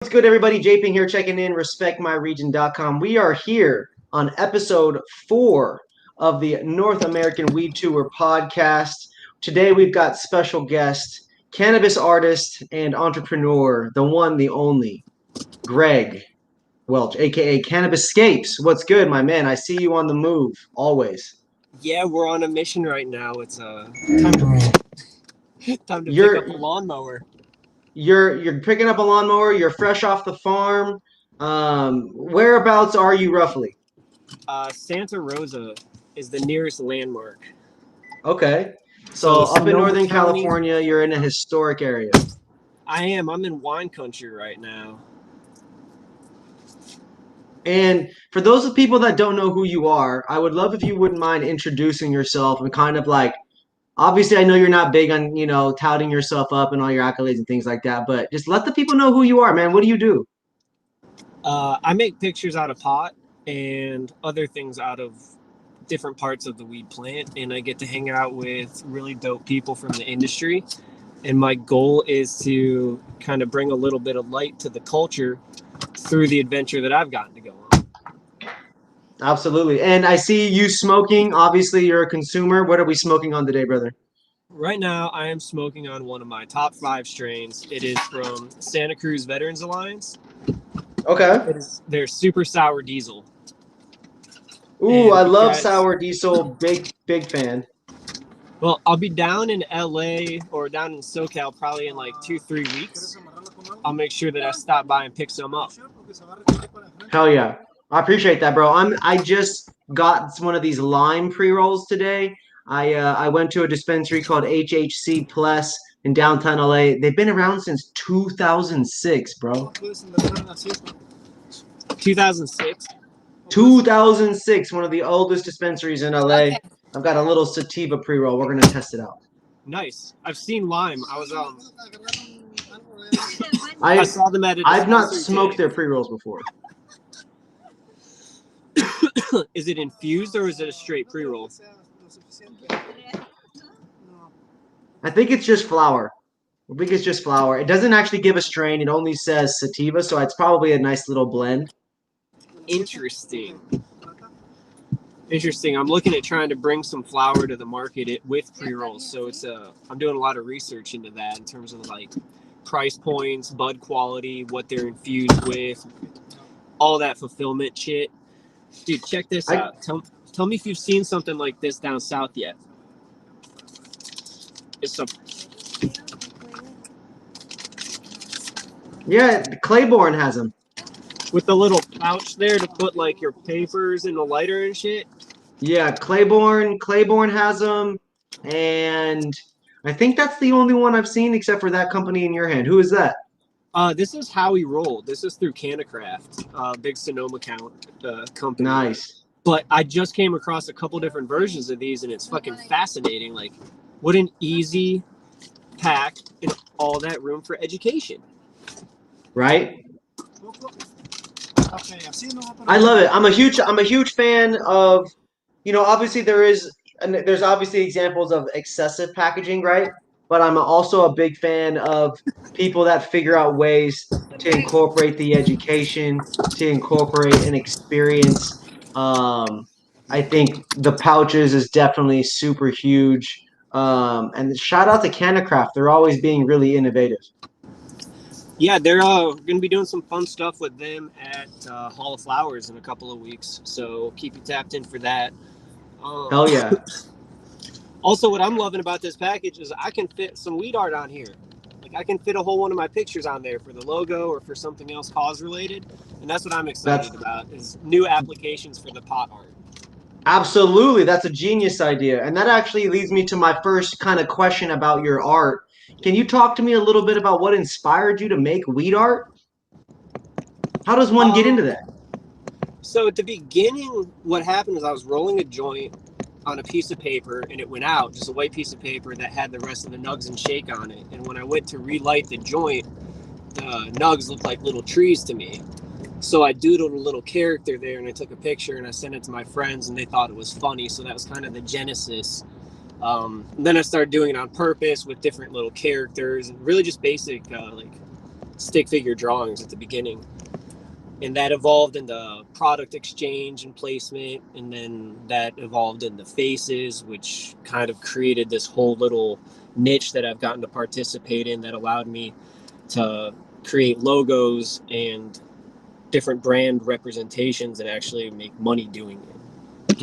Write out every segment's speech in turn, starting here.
What's good, everybody? Japing here, checking in, respectmyregion.com. We are here on episode 4 of the North American Weed Tour podcast. Today, we've got special guest, cannabis artist and entrepreneur, the one, the only, Greg Welch, aka Cannabiscapes. What's good, my man? I see you on the move, always. Yeah, we're on a mission right now. It's time to pick up a lawnmower. You're picking up a lawnmower. You're fresh off the farm. Whereabouts are you roughly? Santa Rosa is the nearest landmark. Okay. So up in Northern County, California, you're in a historic area. I am. I'm in wine country right now. And for those of people that don't know who you are, I would love if you wouldn't mind introducing yourself and kind of like, obviously I know you're not big on, touting yourself up and all your accolades and things like that, but just let the people know who you are, man. What do you do? I make pictures out of pot and other things out of different parts of the weed plant, and I get to hang out with really dope people from the industry. And my goal is to kind of bring a little bit of light to the culture through the adventure that I've gotten to go on. Absolutely. And I see you smoking. Obviously, you're a consumer. What are we smoking on today, brother? Right now, I am smoking on one of my top 5 strains. It is from Santa Cruz Veterans Alliance. Okay. They're super sour diesel. Ooh, I love sour diesel. Big fan. Well, I'll be down in LA or down in SoCal probably in like 2-3 weeks. I'll make sure that I stop by and pick some up. Hell yeah. I appreciate that, bro. I just got one of these lime pre-rolls today. I went to a dispensary called HHC Plus in downtown LA. They've been around since 2006, bro. 2006? 2006, one of the oldest dispensaries in LA. I've got a little sativa pre-roll. We're going to test it out. Nice. I've seen lime. I saw them at a dispensary. I've not smoked their pre-rolls before. Is it infused or is it a straight pre-roll? I think it's just flower. I think it's just flower. It doesn't actually give a strain. It only says sativa, so it's probably a nice little blend. Interesting. I'm looking at trying to bring some flower to the market with pre-rolls. So I'm doing a lot of research into that in terms of like price points, bud quality, what they're infused with, all that fulfillment shit. Dude, check this out. Tell me if you've seen something like this down south yet. Yeah, Claiborne has them. With the little pouch there to put like your papers and the lighter and shit. Yeah, Claiborne has them, and I think that's the only one I've seen except for that company in your hand. Who is that? This is How We Roll. This is through Cannacraft, big Sonoma company. Nice. But I just came across a couple different versions of these, and it's fucking fascinating. Like, what an easy pack and all that room for education. Right? I love it. I'm a huge fan of, obviously there's obviously examples of excessive packaging, right? But I'm also a big fan of people that figure out ways to incorporate the education, to incorporate an experience. I think the pouches is definitely super huge. And shout out to Cannacraft. They're always being really innovative. Yeah, they're going to be doing some fun stuff with them at Hall of Flowers in a couple of weeks. So keep you tapped in for that. Hell yeah. Also, what I'm loving about this package is I can fit some weed art on here. Like, I can fit a whole one of my pictures on there for the logo or for something else cause related. And that's what I'm excited about, is new applications for the pot art. Absolutely. That's a genius idea. And that actually leads me to my first kind of question about your art. Can you talk to me a little bit about what inspired you to make weed art? How does one get into that? So at the beginning, what happened is I was rolling a joint on a piece of paper, and it went out, just a white piece of paper that had the rest of the nugs and shake on it. And when I went to relight the joint, the nugs looked like little trees to me. So I doodled a little character there, and I took a picture, and I sent it to my friends, and they thought it was funny. So that was kind of the genesis. Then I started doing it on purpose with different little characters and really just basic like stick figure drawings at the beginning. And that evolved into product exchange and placement. And then that evolved into faces, which kind of created this whole little niche that I've gotten to participate in that allowed me to create logos and different brand representations and actually make money doing it.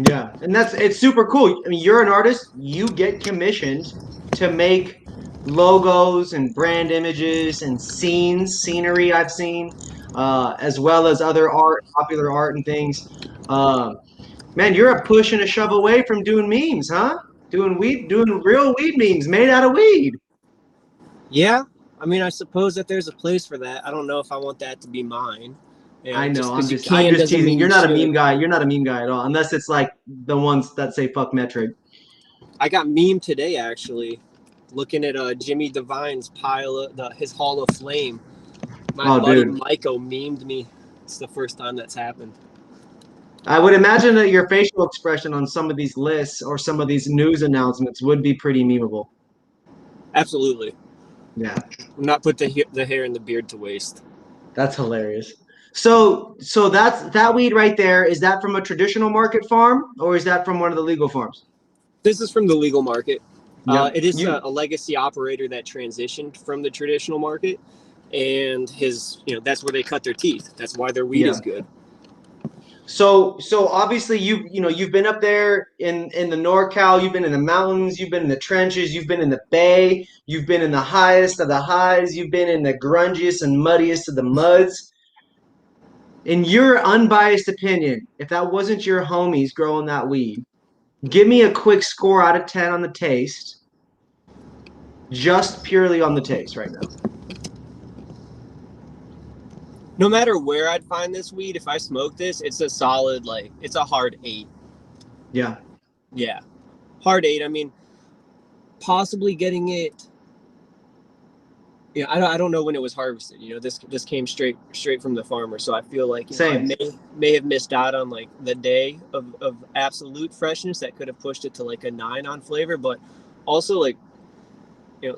Yeah, and it's super cool. I mean, you're an artist, you get commissioned to make logos and brand images and scenery I've seen, as well as other art, popular art and things. Man, you're a push and a shove away from doing memes, huh? Doing real weed memes made out of weed. Yeah, I mean, I suppose that there's a place for that. I don't know if I want that to be mine. You know, I know. I'm just doesn't teasing. mean You're not a should. meme guy. You're not a meme guy at all, unless it's like the ones that say "fuck metric." I got memed today actually, looking at Jimmy Devine's his Hall of Flame. My buddy Dude. Myko memed me. It's the first time that's happened. I would imagine that your facial expression on some of these lists or some of these news announcements would be pretty memeable. Absolutely. Yeah. Not put the hair and the beard to waste. That's hilarious. So that weed right there, is that from a traditional market farm or is that from one of the legal farms? This is from the legal market. Yep. It is a legacy operator that transitioned from the traditional market, and that's where they cut their teeth. That's why their weed is good. So obviously you've been up there in the NorCal, you've been in the mountains, you've been in the trenches, you've been in the bay, you've been in the highest of the highs, you've been in the grungiest and muddiest of the muds. In your unbiased opinion, if that wasn't your homies growing that weed, give me a quick score out of 10 on the taste. Just purely on the taste right now. No matter where I'd find this weed, if I smoke this, it's a solid, it's a hard 8. Yeah. Yeah. Hard 8. I mean, possibly getting it. Yeah, I don't know when it was harvested. This came straight from the farmer, so I feel like I may have missed out on the day of absolute freshness that could have pushed it to a 9 on flavor, but also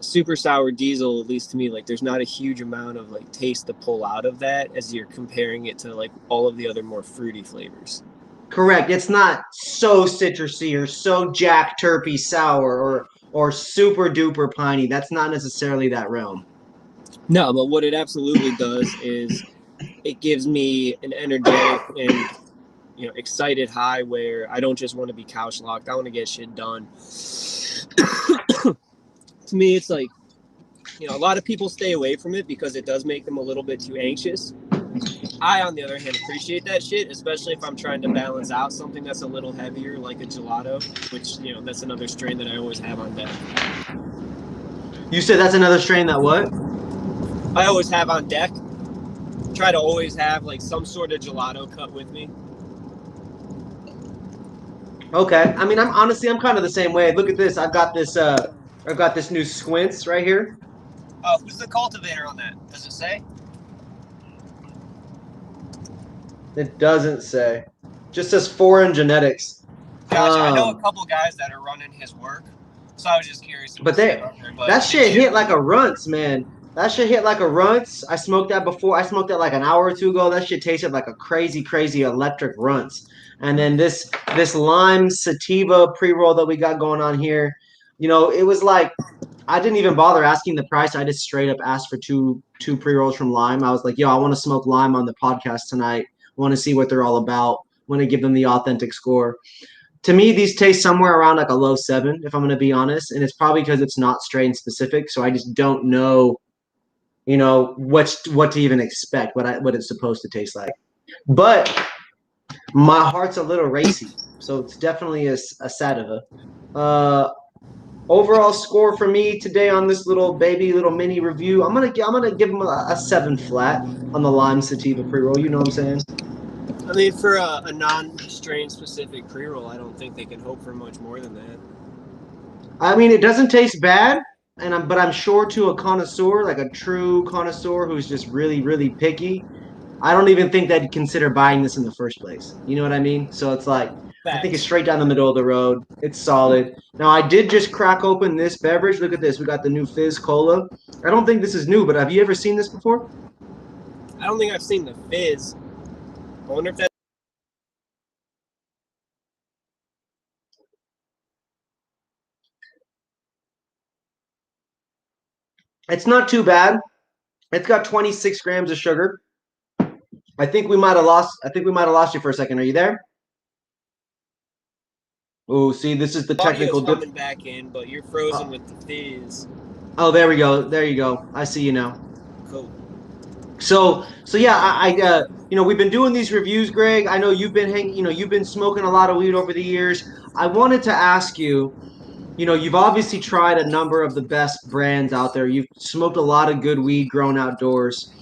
super sour diesel, at least to me, there's not a huge amount of taste to pull out of that as you're comparing it to all of the other more fruity flavors. Correct. It's not so citrusy or so jack terpy sour or super duper piney. That's not necessarily that realm. No, but what it absolutely does is it gives me an energetic and excited high where I don't just want to be couch locked. I want to get shit done. To me, it's a lot of people stay away from it because it does make them a little bit too anxious. I, on the other hand, appreciate that shit, especially if I'm trying to balance out something that's a little heavier, like a gelato, which, that's another strain that I always have on deck. You said that's another strain that what? I always have on deck. Try to always have some sort of gelato cut with me. Okay. I mean, I'm kind of the same way. Look at this. I've got this new Squints right here. Oh, who's the cultivator on that? Does it say? It doesn't say. Just says Foreign Genetics. Gotcha. I know a couple guys that are running his work, so I was just curious. But that shit hit like a runts, man. That shit hit like a runts. I smoked that before. I smoked that an hour or two ago. That shit tasted like a crazy, crazy electric runts. And then this lime sativa pre-roll that we got going on here, it was I didn't even bother asking the price. I just straight up asked for two pre-rolls from lime. I was like, yo, I want to smoke lime on the podcast tonight. I want to see what they're all about. I want to give them the authentic score. To me, these taste somewhere around a low 7, if I'm going to be honest. And it's probably because it's not strain specific. So I just don't know, what to even expect, what it's supposed to taste like. But my heart's a little racy. So it's definitely a sativa. Overall score for me today on this little mini review, I'm gonna give them a 7 flat on the lime sativa pre-roll. You know what I'm saying? I mean, for a non-strain specific pre-roll, I don't think they can hope for much more than that. I mean, it doesn't taste bad, but I'm sure to a connoisseur, a true connoisseur who's just really, really picky, I don't even think they'd consider buying this in the first place. You know what I mean? So it's I think it's straight down the middle of the road. It's solid. Now, I did just crack open this beverage. Look at this. We got the new Fizz Cola. I don't think this is new, but have you ever seen this before? I don't think I've seen the Fizz. I wonder if that. It's not too bad. It's got 26 grams of sugar. I think we might have lost you for a second. Are you there? Oh, see, this is the Audio's technical coming back in, but you're frozen with the Fizz. Oh, there we go. There you go. I see you now. Cool. So yeah, we've been doing these reviews, Greg. I know you've been smoking a lot of weed over the years. I wanted to ask you, you've obviously tried a number of the best brands out there. You've smoked a lot of good weed grown outdoors.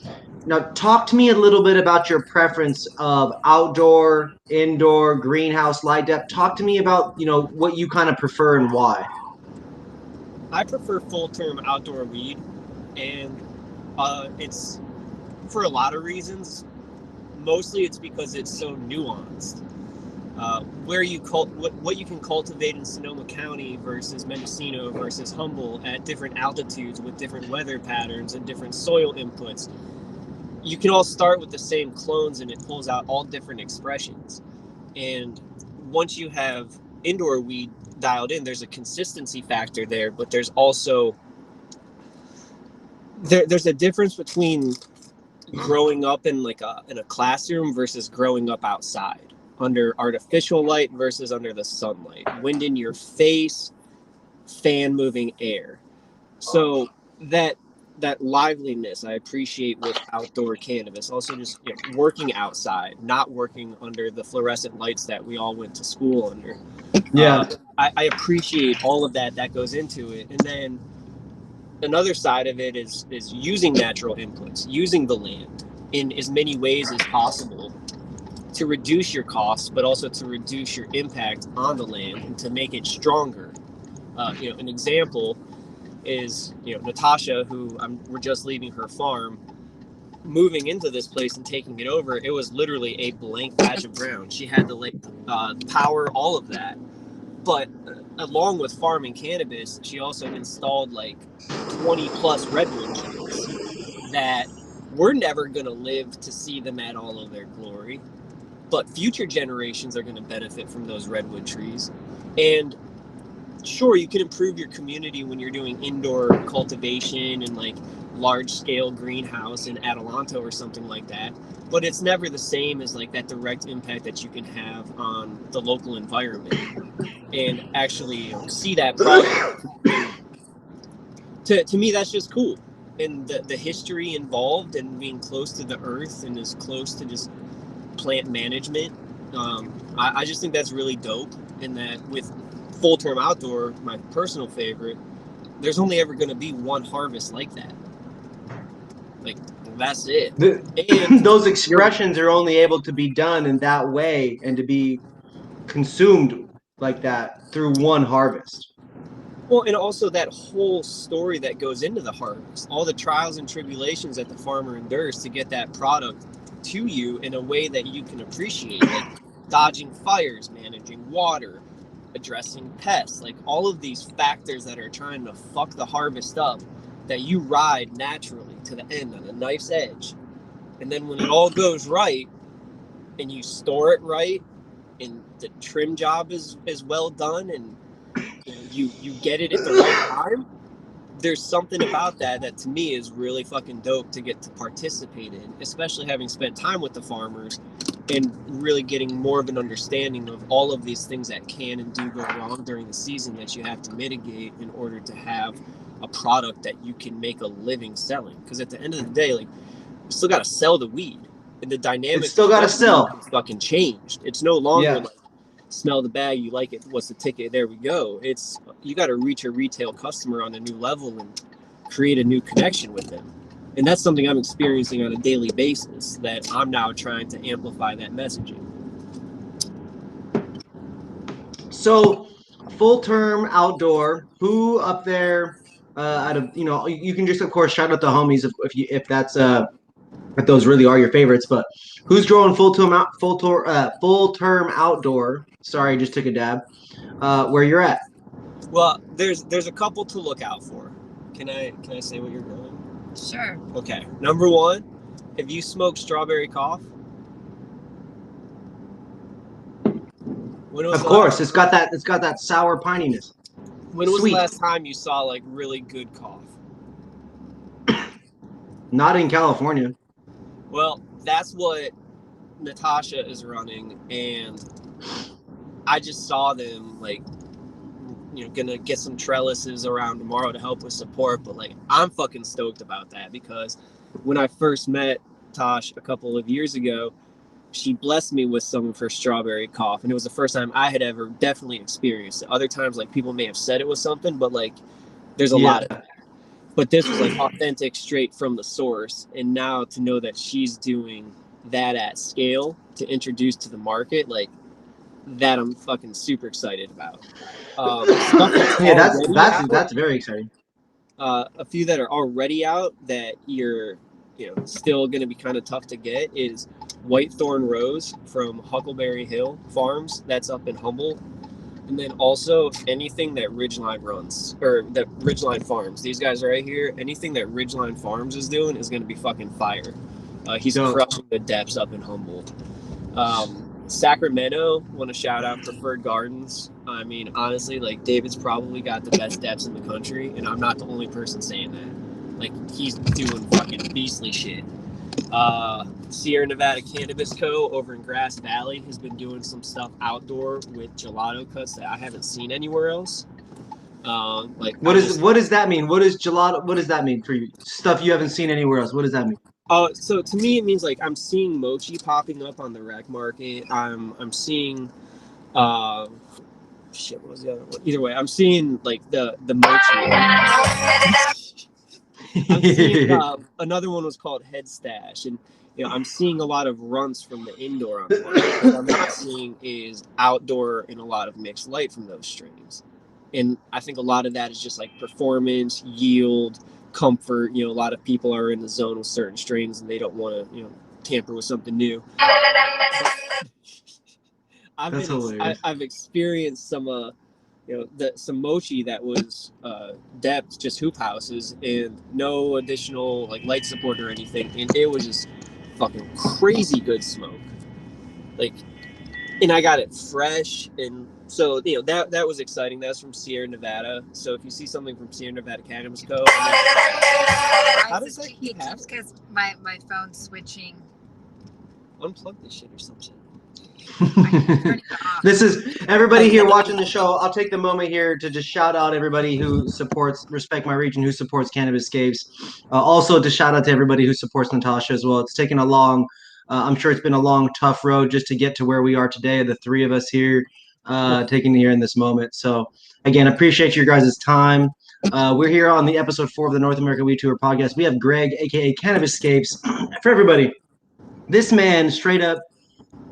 Now, talk to me a little bit about your preference of outdoor, indoor, greenhouse, light depth. Talk to me about, what you kind of prefer and why. I prefer full-term outdoor weed, and it's for a lot of reasons. Mostly it's because it's so nuanced. What you can cultivate in Sonoma County versus Mendocino versus Humboldt at different altitudes with different weather patterns and different soil inputs. You can all start with the same clones and it pulls out all different expressions. And once you have indoor weed dialed in, there's a consistency factor there, but there's also there's a difference between growing up in in a classroom versus growing up outside under artificial light versus under the sunlight, wind in your face, fan moving air. So that liveliness I appreciate with outdoor cannabis. Also just working outside, not working under the fluorescent lights that we all went to school under. Yeah. I appreciate all of that goes into it. And then another side of it is using natural inputs, using the land in as many ways as possible to reduce your costs, but also to reduce your impact on the land and to make it stronger. An example is Natasha, who we're just leaving her farm, moving into this place and taking it over. It was literally a blank patch of ground. She had to power all of that. But along with farming cannabis, she also installed 20 plus redwood trees that we're never going to live to see them at all of their glory. But future generations are going to benefit from those redwood trees. And sure, you can improve your community when you're doing indoor cultivation and large scale greenhouse in Adelanto or something like that. But it's never the same as that direct impact that you can have on the local environment and actually see that product. To me, that's just cool. And the history involved and being close to the earth and as close to just plant management. I just think that's really dope. And that with full-term outdoor, my personal favorite, there's only ever going to be one harvest like that. That's it. And those expressions are only able to be done in that way and to be consumed like that through one harvest. Well, and also that whole story that goes into the harvest, all the trials and tribulations that the farmer endures to get that product to you in a way that you can appreciate, dodging fires, managing water, addressing pests, all of these factors that are trying to fuck the harvest up that you ride naturally to the end on a knife's edge. And then when it all goes right and you store it right and the trim job is well done and you get it at the right time, there's something about that to me is really fucking dope to get to participate in, especially having spent time with the farmers and really getting more of an understanding of all of these things that can and do go wrong during the season that you have to mitigate in order to have a product that you can make a living selling. Because at the end of the day, you still got to sell the weed, and the dynamic still got to sell. Fucking changed. It's no longer smell the bag, you like it, what's the ticket, there we go. It's you got to reach a retail customer on a new level and create a new connection with them. And that's something I'm experiencing on a daily basis that I'm now trying to amplify that messaging. So full term outdoor, who up there out of you can just of course shout out the homies if those really are your favorites, but who's growing full term outdoor? Sorry, just took a dab. Where you're at? Well, there's a couple to look out for. Can I say what you're growing? Sure. Okay. Number one, Have you smoked strawberry cough? Of course, it's got that sour pininess. When was the last time you saw like really good cough? Not in California. Well, that's what Natasha is running, and I just saw them like, gonna get some trellises around tomorrow to help with support. But like, I'm fucking stoked about that because when I first met Tosh a couple of years ago, she blessed me with some of her strawberry cough, and it was the first time I had ever definitely experienced it. Other times, like people may have said it was something, but like, there's a lot of that. But this was like authentic, straight from the source. And now to know that she's doing that at scale to introduce to the market, like that, I'm fucking super excited about. That's very exciting. A few that are already out that you're still going to be kind of tough to get is Whitethorn Rose from Huckleberry Hill Farms. That's up in Humboldt. And then also anything that Ridgeline runs, or that Ridgeline Farms. These guys right here, anything that Ridgeline Farms is doing is going to be fucking fire. He's crushing the depths up in Humboldt. Sacramento, want to shout out Preferred Gardens. I mean, honestly, like David's probably got the best depths in the country, and I'm not the only person saying that. Like, he's doing fucking beastly shit. Sierra Nevada Cannabis Co. over in Grass Valley has been doing some stuff outdoor with gelato cuts that I haven't seen anywhere else. What does that mean? What is gelato? What does that mean for you? Stuff you haven't seen anywhere else. What does that mean? So to me, it means like I'm seeing mochi popping up on the rec market. I'm seeing, what was the other one? Either way, I'm seeing like the mochi. I'm seeing, another one was called Head Stash, and I'm seeing a lot of runts from the indoor on one. What I'm not seeing is outdoor and a lot of mixed light from those strains. And I think a lot of that is just like performance, yield, comfort. A lot of people are in the zone with certain strains and they don't want to, tamper with something new. I've experienced some some mochi that was depth, just hoop houses, and no additional like light support or anything, and it was just fucking crazy good smoke. Like, and I got it fresh, and so that was exciting. That's from Sierra Nevada. So if you see something from Sierra Nevada Cannabis Co. How does that keep happening? Because my phone's switching. Unplug this shit or something. This is everybody here watching the show. I'll take the moment here to just shout out everybody who supports Respect My Region, who supports Cannabiscapes. Also to shout out to everybody who supports Natasha as well. It's taken a long, I'm sure it's been a long, tough road just to get to where we are today. The three of us here taking here in this moment. So again, appreciate your guys' time. We're here on the episode 4 of the North American Weed Tour podcast. We have Greg, aka Cannabiscapes. For everybody, this man straight up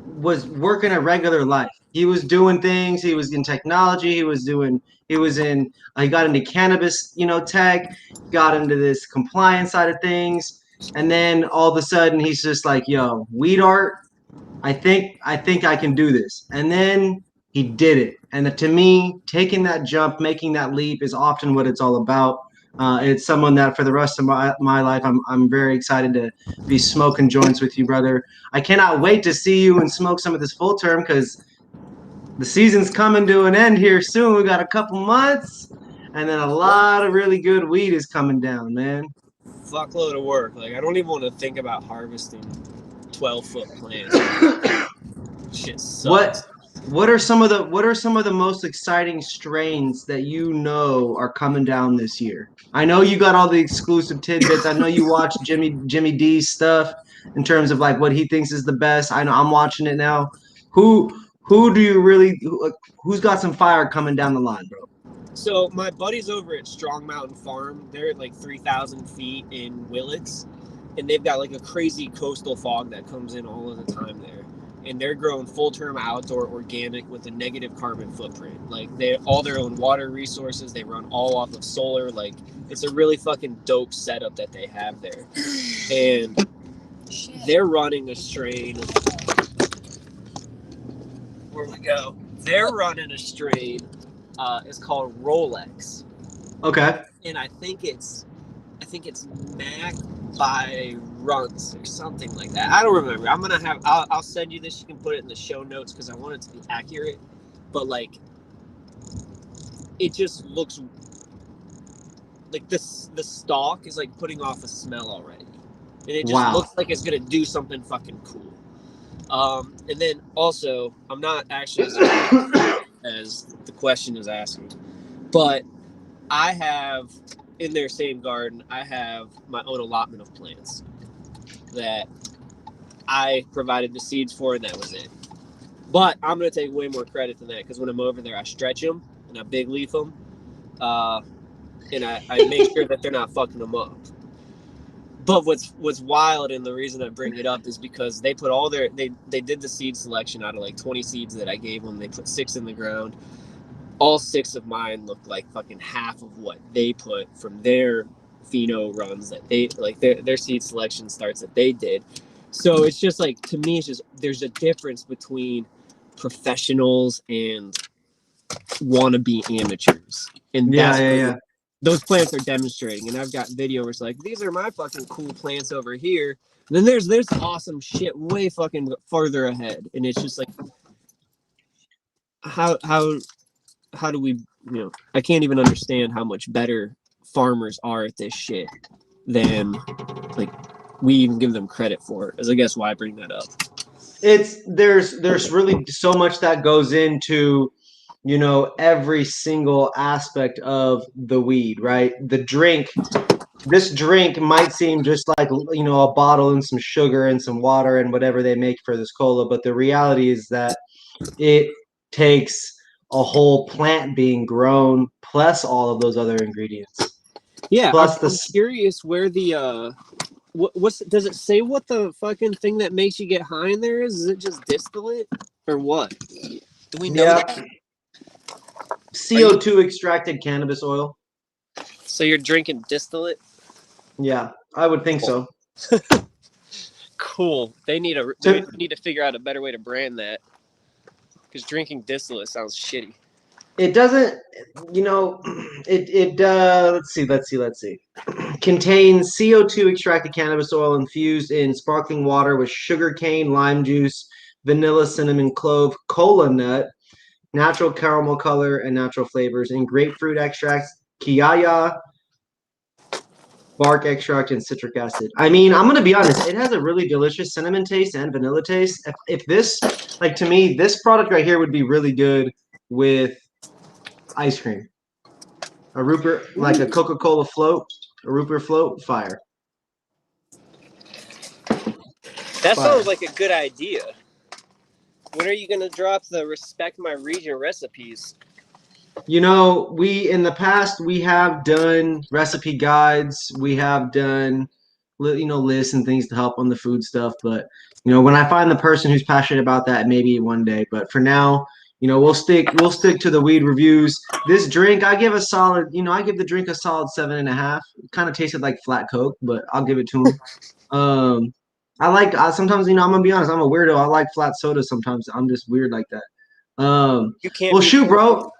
was working a regular life. He was doing things. He was in technology. He got into cannabis, tech, got into this compliance side of things. And then all of a sudden he's just like, yo, weed art, I think I can do this. And then he did it. And to me, taking that jump, making that leap is often what it's all about. It's someone that for the rest of my life, I'm very excited to be smoking joints with you, brother. I cannot wait to see you and smoke some of this full term because the season's coming to an end here soon. We got a couple months, and then a lot of really good weed is coming down, man. Fuckload of work. Like, I don't even want to think about harvesting 12-foot plants. Shit sucks. What are some of the most exciting strains that are coming down this year? I know you got all the exclusive tidbits. I know you watch Jimmy D's stuff in terms of like what he thinks is the best. I know I'm watching it now. Who's got some fire coming down the line, bro? So my buddies over at Strong Mountain Farm, they're at like 3,000 feet in Willits, and they've got like a crazy coastal fog that comes in all of the time there. And they're growing full-term outdoor organic with a negative carbon footprint. Like, they all their own water resources. They run all off of solar. Like, it's a really fucking dope setup that they have there. And they're running a strain. Where we go? They're running a strain. It's called Rolex. Okay. And I think it's Mac by runs or something like that. I don't remember. I'll send you this. You can put it in the show notes because I want it to be accurate. But like, it just looks like the stalk is like putting off a smell already, and it just looks like it's gonna do something fucking cool. And then also, I'm not actually as the question is asking, but I have in their same garden, I have my own allotment of plants that I provided the seeds for, and that was it. But I'm gonna take way more credit than that because when I'm over there, I stretch them and I big leaf them, and I make sure that they're not fucking them up. But what's wild, and the reason I bring it up is because they put all they did the seed selection out of like 20 seeds that I gave them. They put 6 in the ground. All 6 of mine looked like fucking half of what they put from their pheno runs that they like their seed selection starts that they did. So it's just like, to me, it's just there's a difference between professionals and wannabe amateurs, and that's those plants are demonstrating. And I've got video where it's like, these are my fucking cool plants over here. And then there's awesome shit way fucking farther ahead, and it's just like, how do we, I can't even understand how much better farmers are at this shit than like we even give them credit for it. Is I guess why I bring that up. There's really so much that goes into, every single aspect of the weed, right? This drink might seem just like, a bottle and some sugar and some water and whatever they make for this cola, but the reality is that it takes a whole plant being grown plus all of those other ingredients. Yeah, plus I'm curious where the what's does it say what the fucking thing that makes you get high in there is? Is it just distillate or what? Do we know that? CO2 extracted cannabis oil. So you're drinking distillate? Yeah, I would think so. Cool. They need to figure out a better way to brand that, because drinking distillate sounds shitty. It doesn't, let's see. Contains CO2 extracted cannabis oil infused in sparkling water with sugar cane, lime juice, vanilla, cinnamon, clove, cola nut, natural caramel color, and natural flavors, and grapefruit extracts, kiaya, bark extract, and citric acid. I mean, I'm going to be honest. It has a really delicious cinnamon taste and vanilla taste. If this, like, to me, this product right here would be really good with ice cream. A Rupert, like a Coca-Cola float, a Rupert float, fire. That sounds like a good idea. When are you going to drop the Respect My Region recipes? In the past, we have done recipe guides. We have done, lists and things to help on the food stuff. But, when I find the person who's passionate about that, maybe one day. But for now, we'll stick to the weed reviews. This drink, I give the drink a solid 7.5. It kind of tasted like flat Coke, but I'll give it to him. Sometimes, I'm gonna be honest, I'm a weirdo. I like flat soda sometimes. I'm just weird like that. You can't. Well, shoot, bro.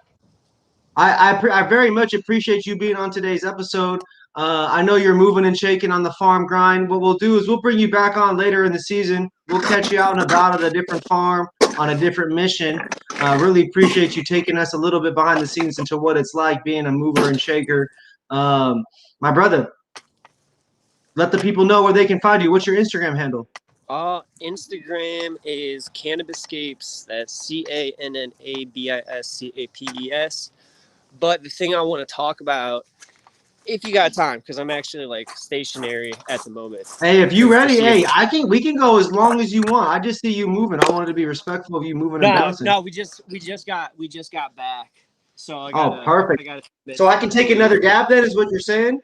I very much appreciate you being on today's episode. I know you're moving and shaking on the farm grind. What we'll do is we'll bring you back on later in the season. We'll catch you out and about at a different farm on a different mission. Really appreciate you taking us a little bit behind the scenes into what it's like being a mover and shaker. My brother, let the people know where they can find you. What's your Instagram handle? Instagram is Cannabiscapes. That's CANNABISCAPES. But the thing I want to talk about, if you got time, because I'm actually like stationary at the moment. Hey, if you ready, we can go as long as you want. I just see you moving. I wanted to be respectful of you moving and bouncing. No, we just got back. So I gotta, perfect. So I can take another dab then, is what you're saying?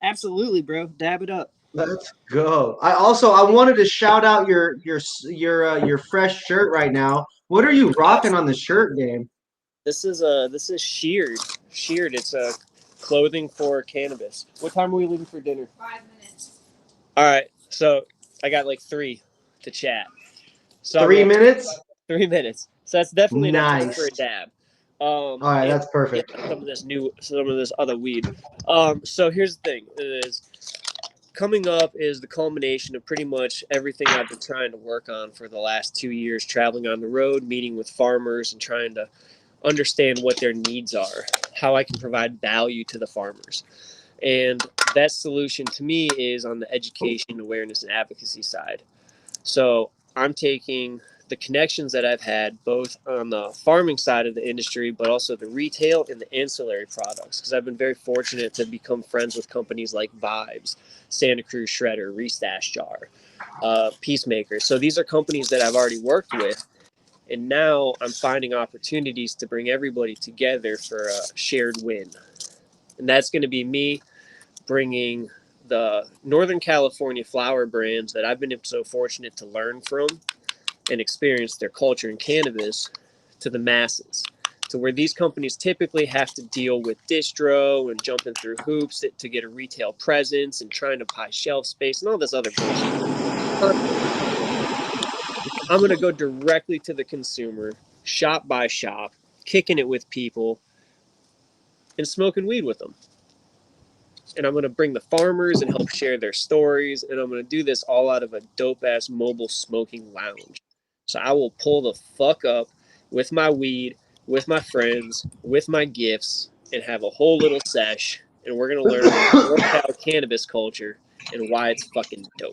Absolutely, bro. Dab it up. Let's go. I wanted to shout out your fresh shirt right now. What are you rocking on the shirt game? This is Sheared. Sheared. It's a clothing for cannabis. What time are we leaving for dinner? 5 minutes. All right. So I got like 3 to chat. So 3 minutes? 3 minutes. So that's definitely nice. enough for a dab. All right, that's perfect. Some of this other weed. So here's the thing: is coming up is the culmination of pretty much everything I've been trying to work on for the last 2 years, traveling on the road, meeting with farmers, and trying to understand what their needs are, how I can provide value to the farmers. And that solution to me is on the education, awareness, and advocacy side. So I'm taking the connections that I've had both on the farming side of the industry, but also the retail and the ancillary products, because I've been very fortunate to become friends with companies like Vibes, Santa Cruz Shredder, Restash Jar, Peacemaker. So these are companies that I've already worked with. And now I'm finding opportunities to bring everybody together for a shared win. And that's going to be me bringing the Northern California flower brands that I've been so fortunate to learn from and experience their culture in cannabis to the masses, to where these companies typically have to deal with distro and jumping through hoops to get a retail presence and trying to buy shelf space and all this other bullshit. I'm going to go directly to the consumer, shop by shop, kicking it with people and smoking weed with them. And I'm going to bring the farmers and help share their stories. And I'm going to do this all out of a dope-ass mobile smoking lounge. So I will pull the fuck up with my weed, with my friends, with my gifts, and have a whole little sesh. And we're going to learn about cannabis culture and why it's fucking dope.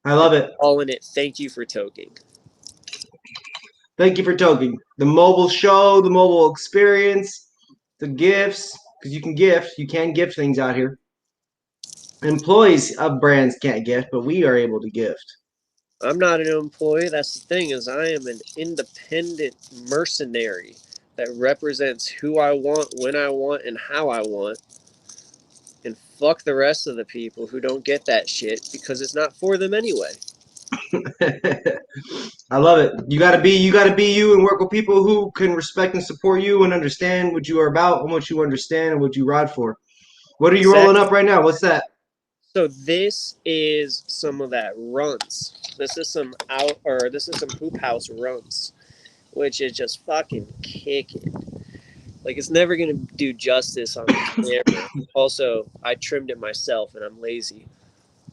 I love it. All in it. Thank you for toking. Thank you for toking. The mobile show, the mobile experience, the gifts, because you can gift things out here. Employees of brands can't gift, but we are able to gift. I'm not an employee. That's the thing, is I am an independent mercenary that represents who I want, when I want, and how I want. And fuck the rest of the people who don't get that shit, because it's not for them anyway. I love it. You gotta be you and work with people who can respect and support you and understand what you are about and what you understand and what you ride for. What are you rolling up right now? What's that? So this is some of that runts. This is some hoop house runts, which is just fucking kicking. Like, it's never gonna do justice on the camera. Also, I trimmed it myself and I'm lazy,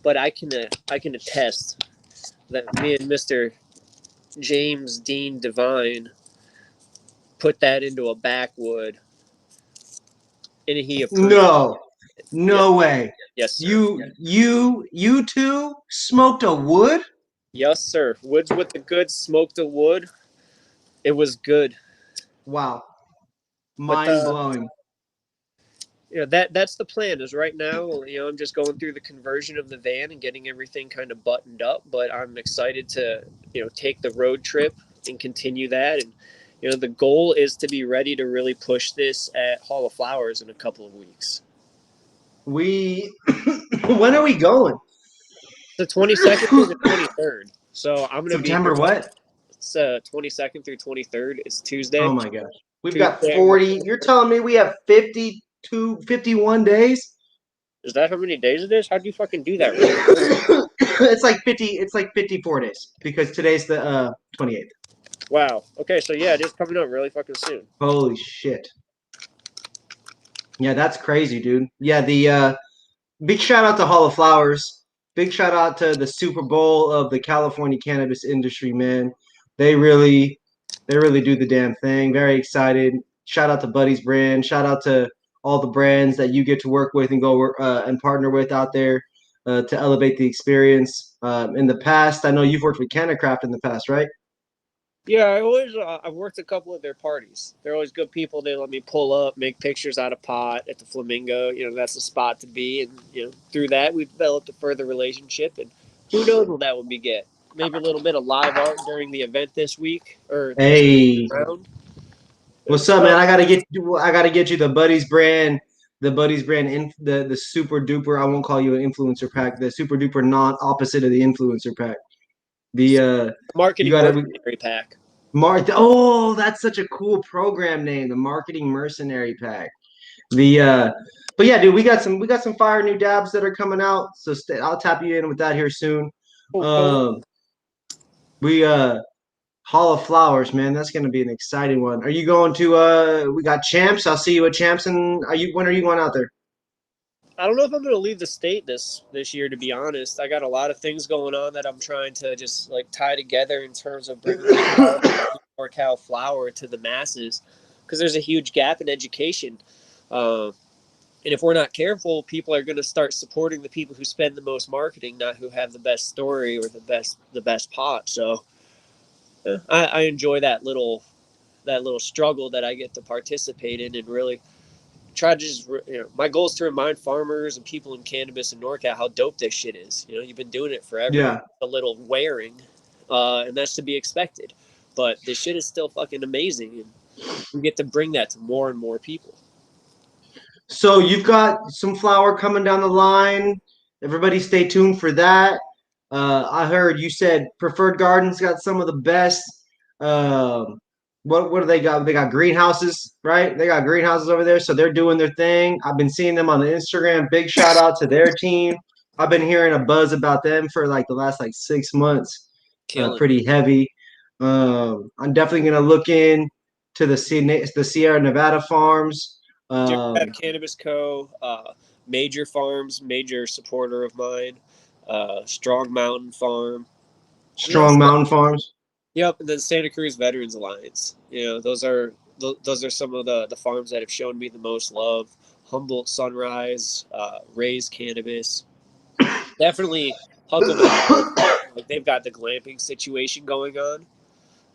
but I can attest that me and Mr. James Dean Devine put that into a backwood, and he approved. No way. Yes, sir. You two smoked a wood? Yes, sir. Woods with the good, smoked a wood. It was good. Wow. Mind blowing. That's the plan. Is right now, I'm just going through the conversion of the van and getting everything kind of buttoned up. But I'm excited to, take the road trip and continue that. And the goal is to be ready to really push this at Hall of Flowers in a couple of weeks. When are we going? The 22nd through the 23rd. So I'm gonna September be what? It's 22nd through 23rd. It's Tuesday. Oh my gosh. We've got 40. You're telling me we have 52, 51 days? Is that how many days it is? How do you fucking do that? Right? It's like 50. It's like 54 days because today's the 28th. Wow. Okay, so yeah, it is coming up really fucking soon. Holy shit. Yeah, that's crazy, dude. Yeah, the big shout out to Hall of Flowers. Big shout out to the Super Bowl of the California cannabis industry, man. They really do the damn thing. Very excited. Shout out to Buddy's brand. Shout out to all the brands that you get to work with and go and partner with out there to elevate the experience. In the past, I know you've worked with Cannacraft in the past, right? Yeah, I've worked a couple of their parties. They're always good people. They let me pull up, make pictures out of pot at the Flamingo. That's the spot to be. And, through that, we developed a further relationship. And who knows what that would beget. Maybe a little bit of live art during the event this week. Hey. What's up, man? I gotta get you the Buddy's brand. The Buddy's brand, the super duper. I won't call you an influencer pack. The super duper non-opposite of the influencer pack. The marketing mercenary pack. Oh, that's such a cool program name. The marketing mercenary pack. But yeah, dude, we got some fire new dabs that are coming out. So I'll tap you in with that here soon. Hall of Flowers, man. That's going to be an exciting one. Are you going to? We got Champs. I'll see you at Champs. And when are you going out there? I don't know if I'm going to leave the state this year, to be honest. I got a lot of things going on that I'm trying to just like tie together in terms of bringing NorCal flower to the masses, because there's a huge gap in education. And if we're not careful, people are going to start supporting the people who spend the most marketing, not who have the best story or the best pot. So I enjoy that little struggle that I get to participate in, and really try to just, my goal is to remind farmers and people in cannabis in NorCal how dope this shit is. You've been doing it forever. Yeah. A little wearing, and that's to be expected. But this shit is still fucking amazing, and we get to bring that to more and more people. So you've got some flower coming down the line. Everybody stay tuned for that. I heard you said Preferred Gardens got some of the best. What do they got? They got greenhouses, right? They got greenhouses over there, so they're doing their thing. I've been seeing them on the Instagram. Big shout out to their team. I've been hearing a buzz about them for like the last 6 months. Pretty heavy. I'm definitely gonna look in to the Sierra Nevada farms. Cannabis Co. Major Farms, major supporter of mine. Strong Mountain Farm. Strong Mountain Farms. Yep, and then Santa Cruz Veterans Alliance. Those are some of the farms that have shown me the most love. Humboldt Sunrise, Ray's Cannabis. Definitely Huckleberry. Like, they've got the glamping situation going on,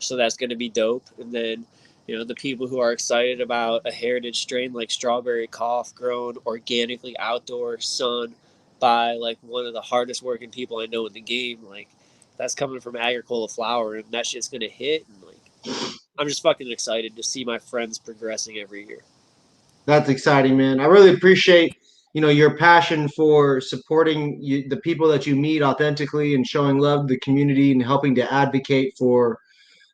so that's going to be dope. And then, the people who are excited about a heritage strain like Strawberry Cough, grown organically outdoor, sun, by like one of the hardest working people I know in the game. Like, that's coming from Agricola Flower, and that shit's going to hit. And like, I'm just fucking excited to see my friends progressing every year. That's exciting, man. I really appreciate, your passion for supporting the people that you meet authentically and showing love to the community and helping to advocate for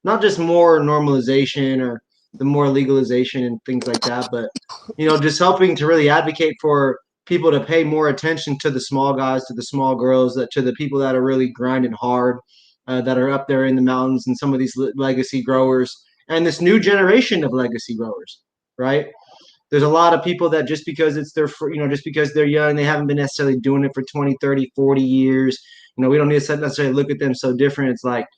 not just more normalization or the more legalization and things like that, but, just helping to really advocate for people to pay more attention to the small guys, to the small girls, to the people that are really grinding hard, that are up there in the mountains, and some of these legacy growers and this new generation of legacy growers, right? There's a lot of people that just because it's their, just because they're young, they haven't been necessarily doing it for 20, 30, 40 years. We don't need to necessarily look at them so different. It's like,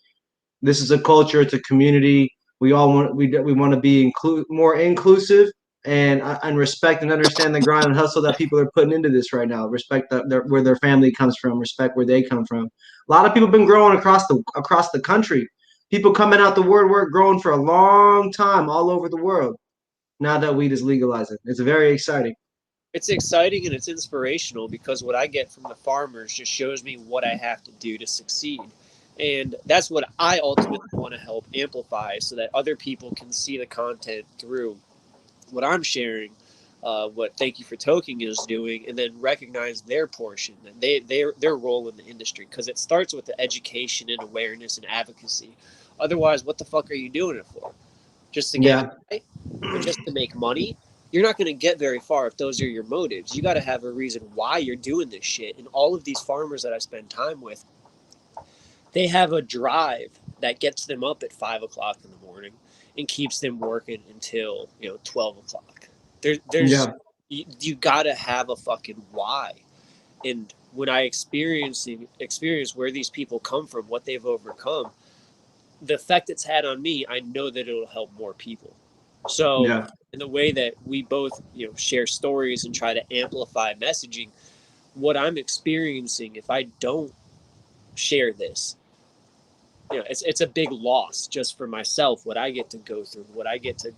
this is a culture, it's a community. We all want to be more inclusive and respect and understand the grind and hustle that people are putting into this right now. Respect where their family comes from, respect where they come from. A lot of people have been growing across the country. People coming out the woodwork growing for a long time all over the world. Now that weed is legalizing, it's very exciting. It's exciting and it's inspirational, because what I get from the farmers just shows me what I have to do to succeed. And that's what I ultimately want to help amplify, so that other people can see the content through what I'm sharing, what Thank You for Toking is doing, and then recognize their portion and their role in the industry. Because it starts with the education and awareness and advocacy. Otherwise, what the fuck are you doing it for? Just to get high? Or just to make money? You're not going to get very far if those are your motives. You got to have a reason why you're doing this shit. And all of these farmers that I spend time with, they have a drive that gets them up at 5 o'clock in the morning and keeps them working until 12 o'clock. You got to have a fucking why. And when I experience where these people come from, what they've overcome, the effect it's had on me, I know that it'll help more people. So in the way that we both share stories and try to amplify messaging, what I'm experiencing, if I don't share this, it's a big loss just for myself, what I get to go through,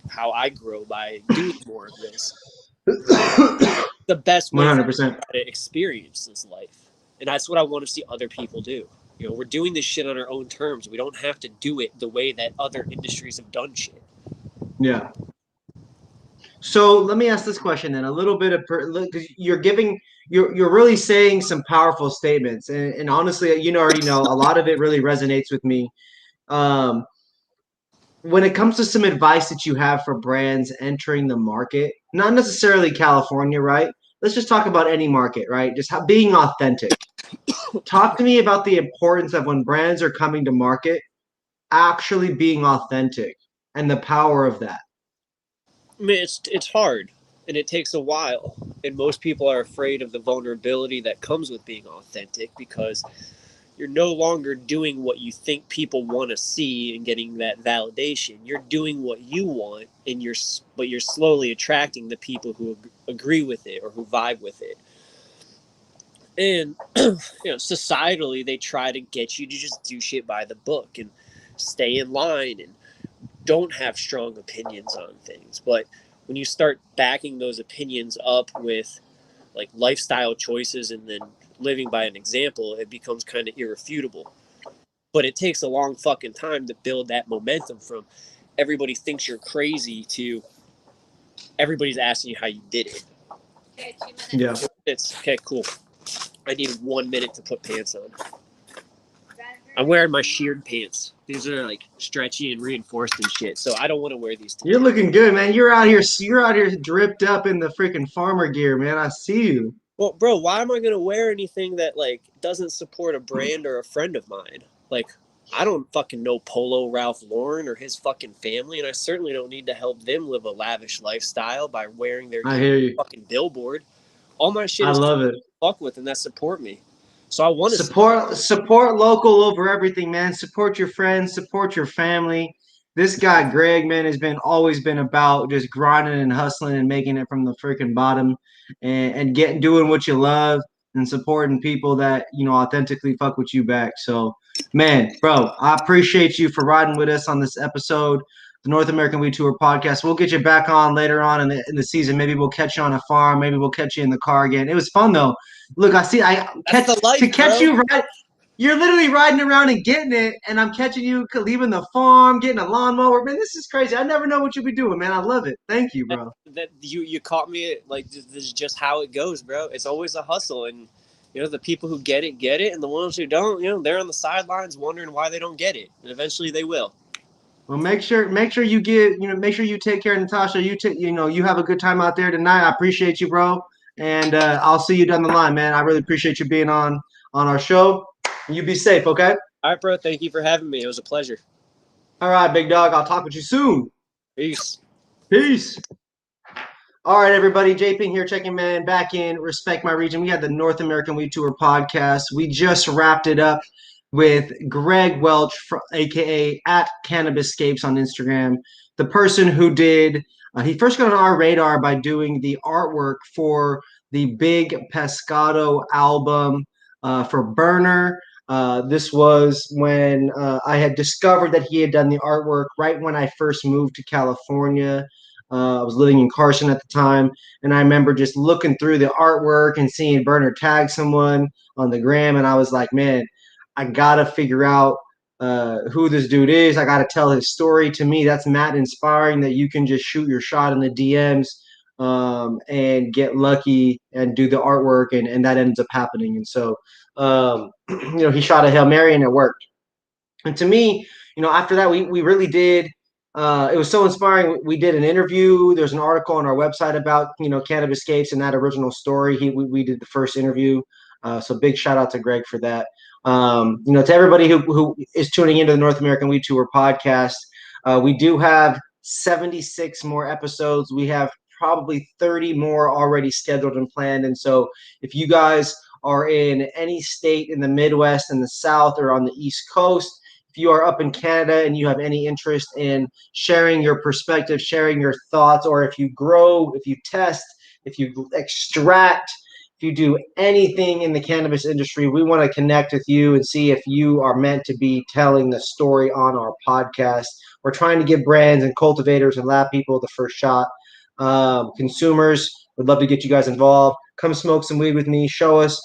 how I grow by doing more of this. The best way 100% to experience this life. And that's what I want to see other people do. We're doing this shit on our own terms. We don't have to do it the way that other industries have done shit. Yeah. So let me ask this question then, a little bit of, because you're really saying some powerful statements, and honestly, already know a lot of it really resonates with me. When it comes to some advice that you have for brands entering the market, not necessarily California, right? Let's just talk about any market, right? Just being authentic. Talk to me about the importance of, when brands are coming to market, actually being authentic and the power of that. I mean, it's hard. And it takes a while. And most people are afraid of the vulnerability that comes with being authentic because you're no longer doing what you think people want to see and getting that validation. You're doing what you want, and you're slowly attracting the people who agree with it or who vibe with it. And societally, they try to get you to just do shit by the book and stay in line and don't have strong opinions on things. But when you start backing those opinions up with like lifestyle choices and then living by an example, it becomes kind of irrefutable. But it takes a long fucking time to build that momentum from everybody thinks you're crazy to everybody's asking you how you did it. Okay, 2 minutes. Yeah. It's okay, cool. I need 1 minute to put pants on. I'm wearing my sheared pants. These are like stretchy and reinforced and shit. So I don't want to wear these today. You're looking good, man. You're out here dripped up in the freaking farmer gear, man. I see you. Well, bro, why am I gonna wear anything that like doesn't support a brand or a friend of mine? Like, I don't fucking know Polo Ralph Lauren or his fucking family, and I certainly don't need to help them live a lavish lifestyle by wearing their I hear you. fucking billboard. All my shit I is love it. fuck with and that support me. So I want to support local over everything, man. Support your friends, support your family. This guy Greg, man, has always been about just grinding and hustling and making it from the freaking bottom and doing what you love and supporting people that, authentically fuck with you back. So, man, bro, I appreciate you for riding with us on this episode, the North American Weed Tour podcast. We'll get you back on later on in the season. Maybe we'll catch you on a farm. Maybe we'll catch you in the car again. It was fun though. Look, catch you right. You're literally riding around and getting it, and I'm catching you leaving the farm, getting a lawnmower. Man, this is crazy. I never know what you'll be doing, man. I love it. Thank you, bro. That you caught me at, like, this is just how it goes, bro. It's always a hustle, and the people who get it, and the ones who don't, they're on the sidelines wondering why they don't get it, and eventually they will. Well, make sure you make sure you take care of Natasha. You have a good time out there tonight. I appreciate you, bro, and I'll see you down the line, man. I really appreciate you being on our show. You be safe, okay? All right, bro. Thank you for having me. It was a pleasure. All right, big dog. I'll talk with you soon. Peace. Peace. All right, everybody. JP here, checking man back in. Respect My Region. We had the North American Weed Tour podcast. We just wrapped it up with Greg Welch, aka at Cannabiscapes on Instagram, the person who did. He first got on our radar by doing the artwork for the Big Pescado album for Berner. This was when I had discovered that he had done the artwork right when I first moved to California. I was living in Carson at the time, and I remember just looking through the artwork and seeing Berner tag someone on the gram, and I was like, man, I gotta figure out who this dude is. I gotta tell his story. To me, that's mad inspiring that you can just shoot your shot in the DMs and get lucky and do the artwork, and that ends up happening. And so, he shot a Hail Mary and it worked. And to me, after that, we really did. It was so inspiring. We did an interview. There's an article on our website about Cannabiscapes and that original story. We did the first interview. So big shout out to Greg for that. To everybody who is tuning into the North American Weed Tour podcast, we do have 76 more episodes. We have probably 30 more already scheduled and planned. And so if you guys are in any state in the Midwest and the South or on the East Coast, if you are up in Canada and you have any interest in sharing your perspective, sharing your thoughts, or if you grow, if you test, if you extract, if you do anything in the cannabis industry, we want to connect with you and see if you are meant to be telling the story on our podcast. We're trying to give brands and cultivators and lab people the first shot. Consumers would love to get you guys involved. Come smoke some weed with me. Show us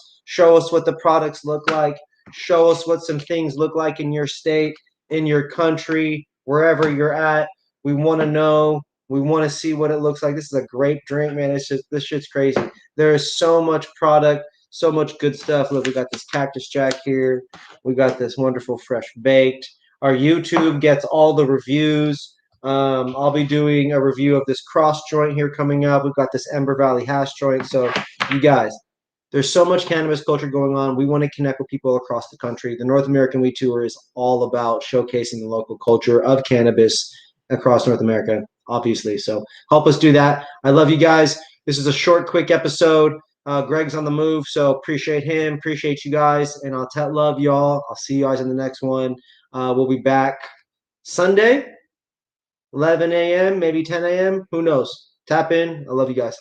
what the products look like. Show us what some things look like in your state, in your country, wherever you're at. We want to know. We want to see what it looks like. This is a great drink, man. This shit's crazy. There is so much product, so much good stuff. Look, we got this Cactus Jack here. We got this wonderful Fresh Baked. Our YouTube gets all the reviews. I'll be doing a review of this cross joint here coming up. We've got this Ember Valley hash joint. So you guys, there's so much cannabis culture going on. We want to connect with people across the country. The North American Weed Tour is all about showcasing the local culture of cannabis across North America. obviously. So help us do that. I love you guys. This is a short, quick episode. Greg's on the move, so appreciate him. Appreciate you guys, and I'll love y'all. I'll see you guys in the next one. We'll be back Sunday, 11 a.m., maybe 10 a.m. Who knows? Tap in. I love you guys.